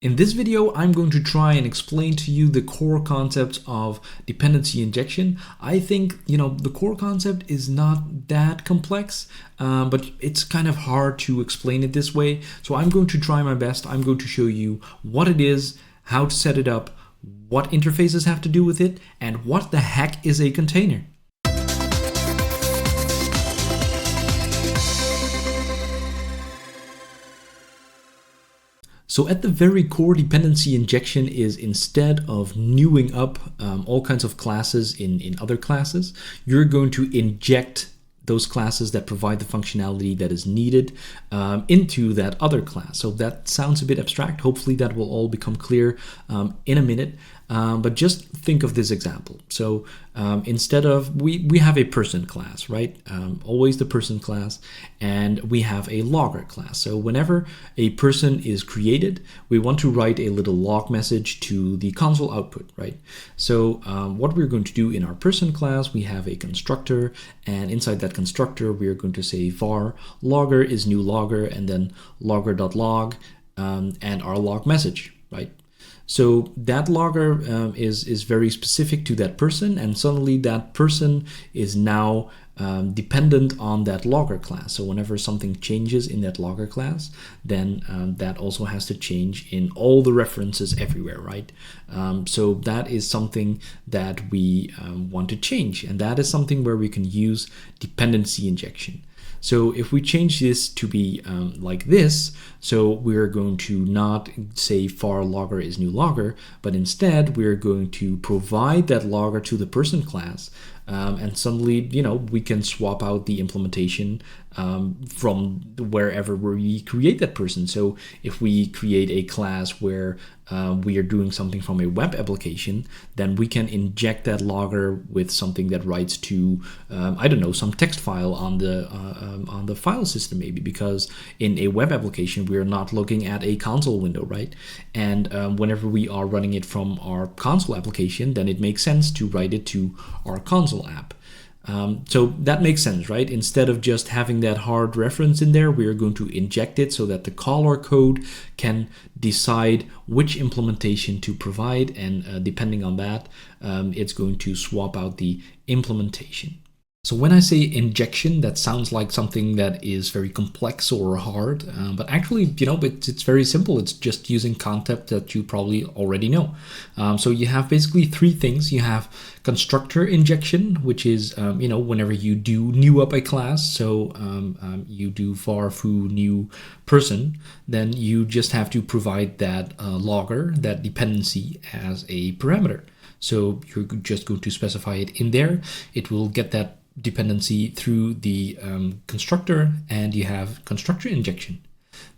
In this video, I'm going to try and explain to you the core concepts of dependency injection. I think, the core concept is not that complex, but it's kind of hard to explain it this way. So I'm going to try my best. I'm going to show you what it is, how to set it up, what interfaces have to do with it, and what the heck is a container. So at the very core, dependency injection is instead of newing up all kinds of classes in other classes, you're going to inject those classes that provide the functionality that is needed into that other class. So that sounds a bit abstract. Hopefully that will all become clear in a minute. But just think of this example. So instead of, we have a person class, right? Always the person class, and we have a logger class. So whenever a person is created, we want to write a little log message to the console output, right? So what we're going to do in our person class, we have a constructor, and inside that constructor, we are going to say var logger is new logger, and then logger.log and our log message, right? So that logger is very specific to that person, and suddenly that person is now dependent on that logger class. So whenever something changes in that logger class, then that also has to change in all the references everywhere, right? So that is something that we want to change, and that is something where we can use dependency injection. So if we change this to be like this, so we're going to not say var logger is new logger, but instead we're going to provide that logger to the person class, and suddenly, we can swap out the implementation from wherever we create that person. So if we create a class where we are doing something from a web application, then we can inject that logger with something that writes to, some text file on the file system, maybe, because in a web application, we are not looking at a console window, right? And whenever we are running it from our console application, then it makes sense to write it to our console app. So that makes sense, right? Instead of just having that hard reference in there, we are going to inject it so that the caller code can decide which implementation to provide, and depending on that, it's going to swap out the implementation. So when I say injection, that sounds like something that is very complex or hard, but actually, it's very simple. It's just using concept that you probably already know. So you have basically three things. You have constructor injection, which is, whenever you do new up a class, so you do var foo new person, then you just have to provide that logger, that dependency, as a parameter. So you're just going to specify it in there. It will get that dependency through the constructor, and you have constructor injection.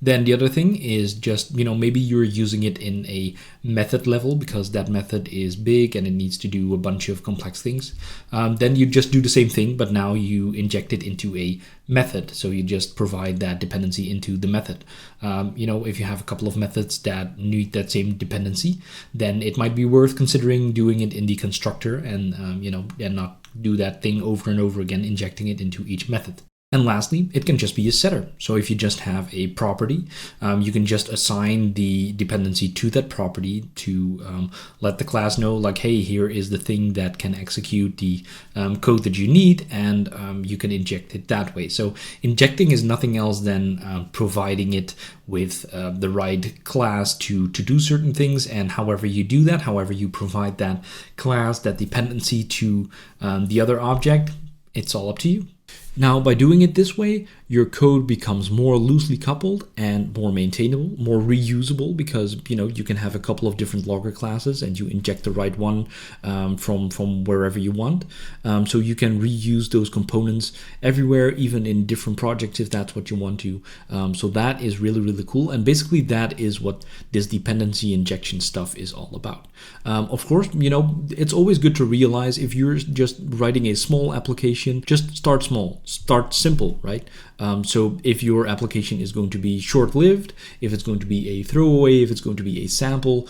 Then the other thing is just, maybe you're using it in a method level because that method is big and it needs to do a bunch of complex things. Then you just do the same thing, but now you inject it into a method. So you just provide that dependency into the method. If you have a couple of methods that need that same dependency, then it might be worth considering doing it in the constructor and, and not do that thing over and over again, injecting it into each method. And lastly, it can just be a setter. So if you just have a property, you can just assign the dependency to that property to let the class know, like, hey, here is the thing that can execute the code that you need, and you can inject it that way. So injecting is nothing else than providing it with the right class to do certain things, and however you do that, however you provide that class, that dependency to the other object, it's all up to you. Now, by doing it this way, your code becomes more loosely coupled and more maintainable, more reusable, because you can have a couple of different logger classes and you inject the right one from wherever you want. So you can reuse those components everywhere, even in different projects if that's what you want to. So that is really, really cool. And basically that is what this dependency injection stuff is all about. Of course, it's always good to realize if you're just writing a small application, just start small. Start simple, right? So if your application is going to be short-lived, if it's going to be a throwaway, if it's going to be a sample,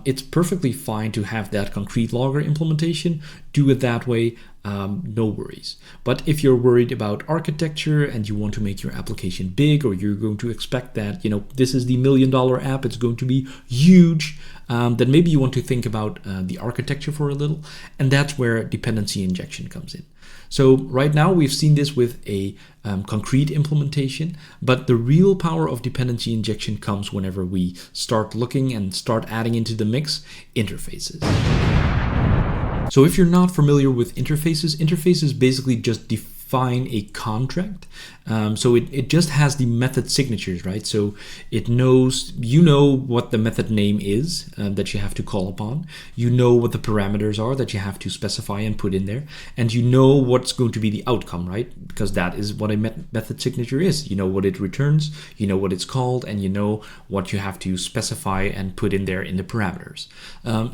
it's perfectly fine to have that concrete logger implementation. do it that way, no worries. But if you're worried about architecture and you want to make your application big, or you're going to expect that, this is the $1 million app, it's going to be huge, then maybe you want to think about the architecture for a little, and that's where dependency injection comes in. So right now we've seen this with a concrete implementation, but the real power of dependency injection comes whenever we start looking and start adding into the mix interfaces. So if you're not familiar with interfaces basically just define a contract. So it just has the method signatures, right? So it knows, what the method name is that you have to call upon. You know what the parameters are that you have to specify and put in there. And you know what's going to be the outcome, right? Because that is what a method signature is. You know what it returns, you know what it's called, and you know what you have to specify and put in there in the parameters.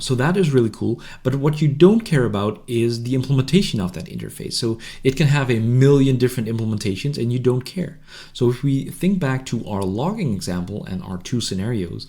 So that is really cool. But what you don't care about is the implementation of that interface. So it can have a million different implementations and you don't care. So if we think back to our logging example and our two scenarios,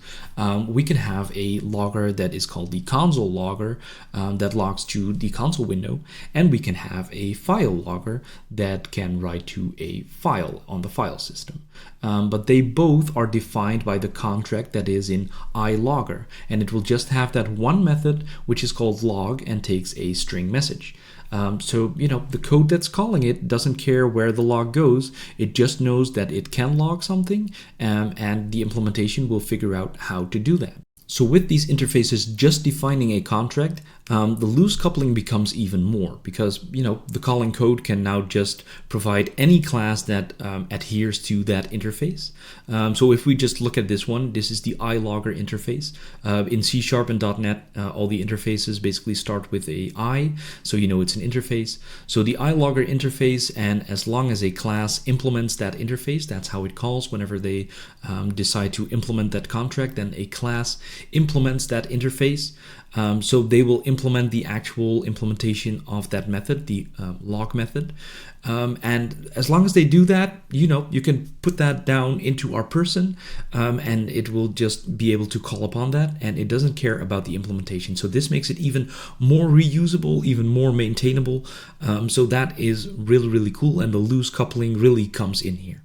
we can have a logger that is called the console logger that logs to the console window, and we can have a file logger that can write to a file on the file system. But they both are defined by the contract that is in iLogger, and it will just have that one method which is called log and takes a string message. So the code that's calling it doesn't care where the log goes. It just knows that it can log something, and the implementation will figure out how to do that. So with these interfaces just defining a contract, the loose coupling becomes even more, because the calling code can now just provide any class that adheres to that interface. So if we just look at this one, this is the iLogger interface. In C# and .NET, all the interfaces basically start with a I, so it's an interface. So the iLogger interface, and as long as a class implements that interface, that's how it calls whenever they decide to implement that contract, then a class implements that interface. So they will implement the actual implementation of that method, the log method. And as long as they do that, you can put that down into our person, and it will just be able to call upon that, and it doesn't care about the implementation. So this makes it even more reusable, even more maintainable. So that is really, really cool, and the loose coupling really comes in here.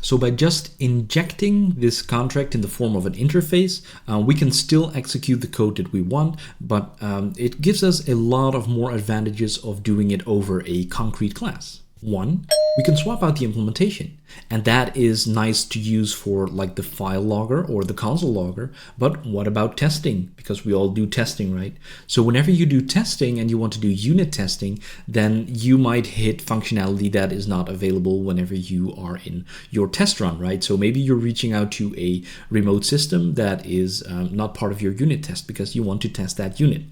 So by just injecting this contract in the form of an interface, we can still execute the code that we want, but it gives us a lot of more advantages of doing it over a concrete class. One, we can swap out the implementation, and that is nice to use for like the file logger or the console logger. But what about testing? Because we all do testing, right? So whenever you do testing and you want to do unit testing, then you might hit functionality that is not available whenever you are in your test run, right? So maybe you're reaching out to a remote system that is not part of your unit test because you want to test that unit.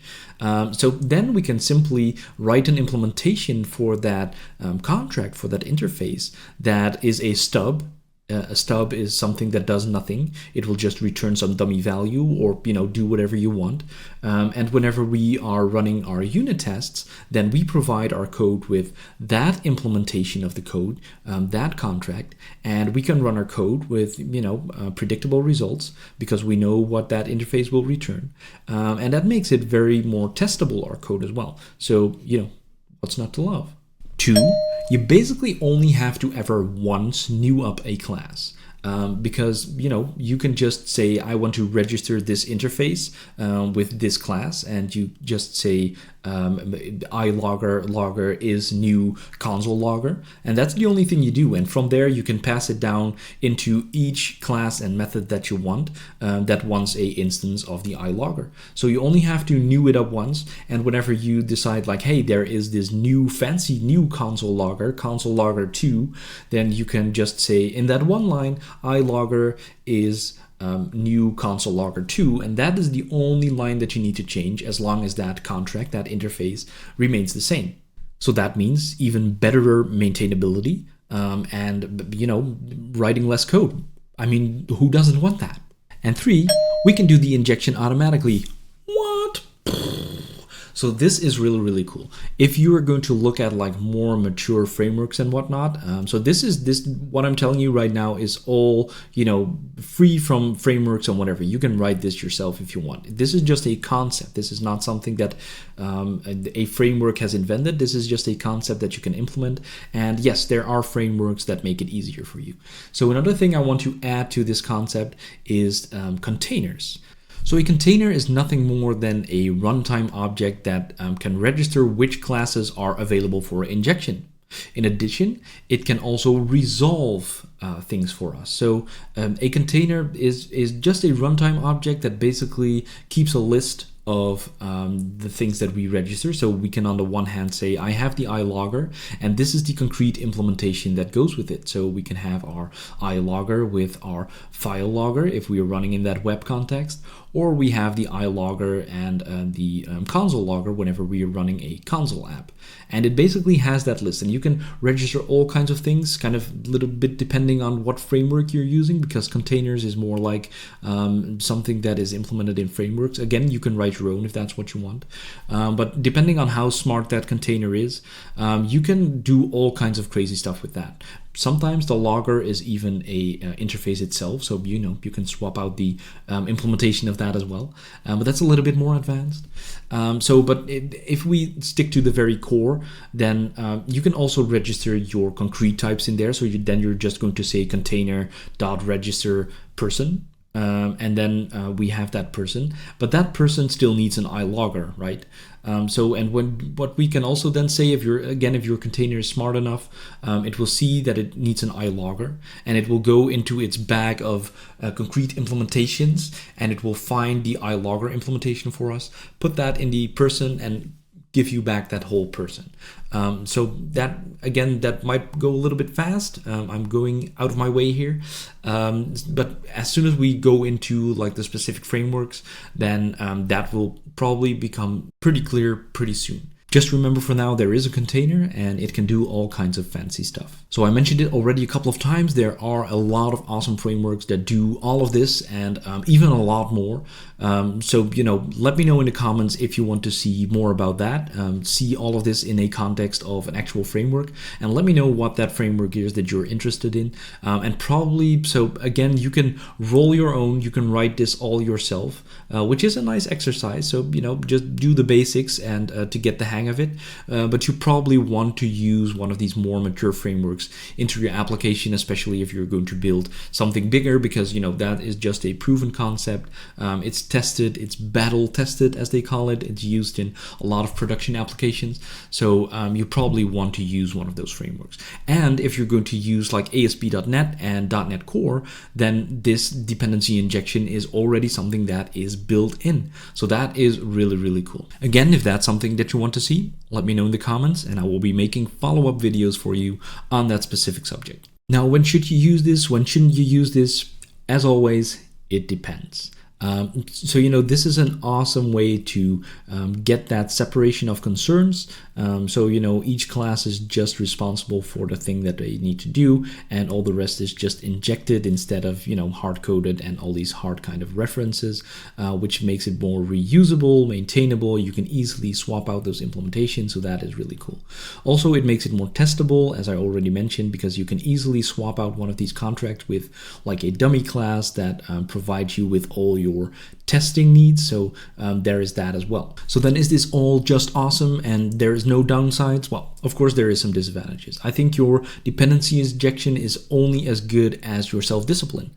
So then we can simply write an implementation for that contract, for that interface, that is a stub. A stub is something that does nothing. It will just return some dummy value or do whatever you want. And whenever we are running our unit tests, then we provide our code with that implementation of the code, that contract, and we can run our code with predictable results because we know what that interface will return. And that makes it very more testable, our code as well. So what's not to love? Two, you basically only have to ever once new up a class. Because you can just say I want to register this interface with this class, and you just say iLogger is new console logger, and that's the only thing you do. And from there you can pass it down into each class and method that you want that wants a instance of the iLogger. So you only have to new it up once, and whenever you decide like, hey, there is this new fancy new console logger 2, then you can just say in that one line iLogger is new console logger 2, and that is the only line that you need to change as long as that contract, that interface, remains the same. So that means even better maintainability and writing less code. I mean, who doesn't want that? And 3, we can do the injection automatically. What? So this is really, really cool. If you are going to look at like more mature frameworks and whatnot, so this what I'm telling you right now is all, you know, free from frameworks and whatever. You can write this yourself if you want. This is just a concept. This is not something that a framework has invented. This is just a concept that you can implement. And yes, there are frameworks that make it easier for you. So another thing I want to add to this concept is containers. So a container is nothing more than a runtime object that can register which classes are available for injection. In addition, it can also resolve things for us. So a container is just a runtime object that basically keeps a list of the things that we register. So we can on the one hand say, I have the iLogger, and this is the concrete implementation that goes with it. So we can have our iLogger with our file logger if we are running in that web context, or we have the iLogger and the console logger whenever we are running a console app. And it basically has that list, and you can register all kinds of things, kind of a little bit depending on what framework you're using, because containers is more like something that is implemented in frameworks. Again, you can write your own if that's what you want. But depending on how smart that container is, you can do all kinds of crazy stuff with that. Sometimes the logger is even a interface itself, so you know you can swap out the implementation of that as well. But that's a little bit more advanced. But if we stick to the very core, then you can also register your concrete types in there. So then you're just going to say container.register person. And then we have that person, but that person still needs an iLogger, right? What we can also then say, if your container is smart enough, it will see that it needs an iLogger, and it will go into its bag of concrete implementations, and it will find the iLogger implementation for us, put that in the person, and give you back that whole person. So that, again, that might go a little bit fast. I'm going out of my way here. But as soon as we go into like the specific frameworks, then that will probably become pretty clear pretty soon. Just remember for now, there is a container and it can do all kinds of fancy stuff. So I mentioned it already a couple of times. There are a lot of awesome frameworks that do all of this and even a lot more. So, you know, let me know in the comments if you want to see more about that. See all of this in a context of an actual framework, and let me know what that framework is that you're interested in. And probably, so again, you can roll your own, you can write this all yourself, which is a nice exercise. So, you know, just do the basics and to get the hang of it. But you probably want to use one of these more mature frameworks into your application, especially if you're going to build something bigger, because, you know, that is just a proven concept. It's tested, it's battle tested, as they call it. It's used in a lot of production applications. So you probably want to use one of those frameworks. And if you're going to use like ASP.NET and .NET Core, then this dependency injection is already something that is built in. So that is really, really cool. Again, if that's something that you want to see, let me know in the comments, and I will be making follow-up videos for you on that specific subject. Now, when should you use this? When shouldn't you use this? As always, it depends. So, you know, this is an awesome way to get that separation of concerns. So, you know, each class is just responsible for the thing that they need to do, and all the rest is just injected instead of, you know, hard-coded and all these hard kind of references, which makes it more reusable, maintainable. You can easily swap out those implementations, so that is really cool. Also, it makes it more testable, as I already mentioned, because you can easily swap out one of these contracts with like a dummy class that provides you with all your testing needs. So there is that as well. So then, is this all just awesome and there is no downsides? Well, of course there is some disadvantages. I think your dependency injection is only as good as your self-discipline,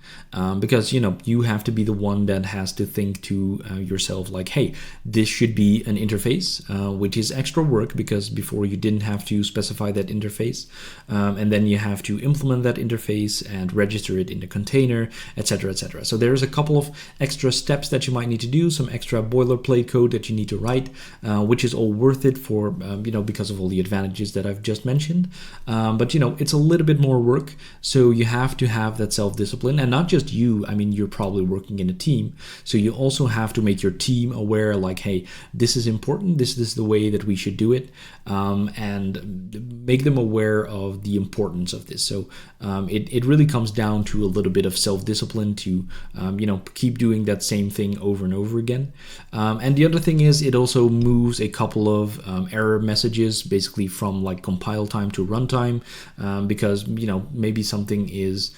because, you know, you have to be the one that has to think to yourself like, hey, this should be an interface, which is extra work, because before you didn't have to specify that interface, and then you have to implement that interface and register it in the container, etc., etc. So there's a couple of extra steps that you might need to do, some extra boilerplate code that you need to write, which is all worth it for, you know, because of all the advantages that I've just mentioned. But, you know, it's a little bit more work, so you have to have that self-discipline. And not just you, I mean, you're probably working in a team, so you also have to make your team aware, like, hey, this is important, this is the way that we should do it, and make them aware of the importance of this. So it really comes down to a little bit of self-discipline to, you know, keep doing that same thing running over and over again. And the other thing is it also moves a couple of error messages basically from like compile time to runtime, because maybe something is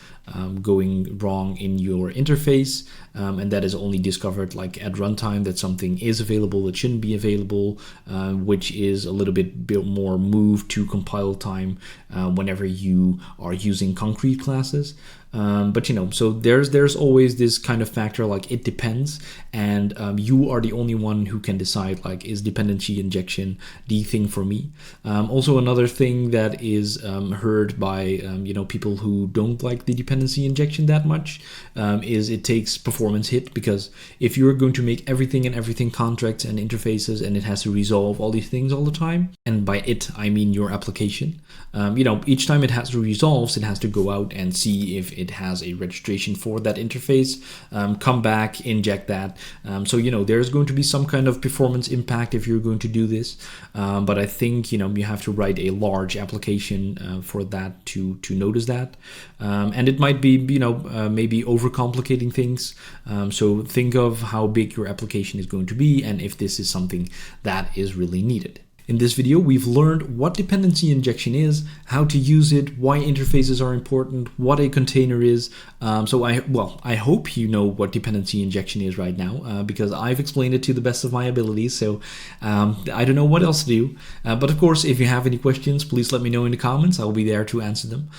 going wrong in your interface, and that is only discovered like at runtime, that something is available that shouldn't be available, which is a little bit more moved to compile time whenever you are using concrete classes. But so there's always this kind of factor, like it depends, and you are the only one who can decide, like, is dependency injection the thing for me? Also, another thing that is heard by people who don't like the dependency injection that much is it takes performance hit, because if you're going to make everything contracts and interfaces, and it has to resolve all these things all the time, and by it I mean your application, each time it has to resolve, it has to go out and see if it has a registration for that interface, come back, inject that. So there's going to be some kind of performance impact if you're going to do this, but I think you have to write a large application for that to notice that, and it might be maybe overcomplicating things. So think of how big your application is going to be, and if this is something that is really needed. In this video, we've learned what dependency injection is, how to use it, why interfaces are important, what a container is. So I hope you know what dependency injection is right now, because I've explained it to the best of my abilities. So I don't know what else to do. But of course, if you have any questions, please let me know in the comments. I'll be there to answer them.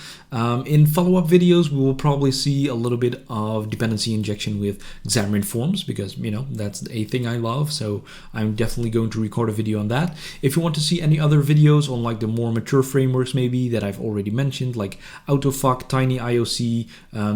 In follow-up videos, we will probably see a little bit of dependency injection with Xamarin Forms, because that's a thing I love. So I'm definitely going to record a video on that. If you want to see any other videos on like the more mature frameworks maybe that I've already mentioned, like AutoFuck, Tiny IOC,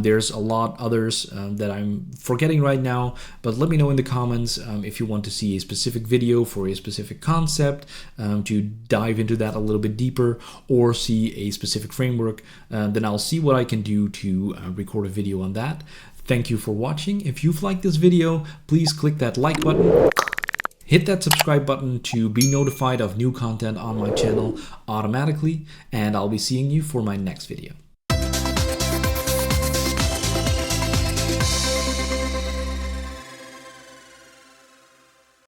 there's a lot others that I'm forgetting right now, but let me know in the comments if you want to see a specific video for a specific concept, to dive into that a little bit deeper, or see a specific framework, then I'll see what I can do to record a video on that. Thank you for watching. If you've liked this video, please click that like button. Hit that subscribe button to be notified of new content on my channel automatically, and I'll be seeing you for my next video.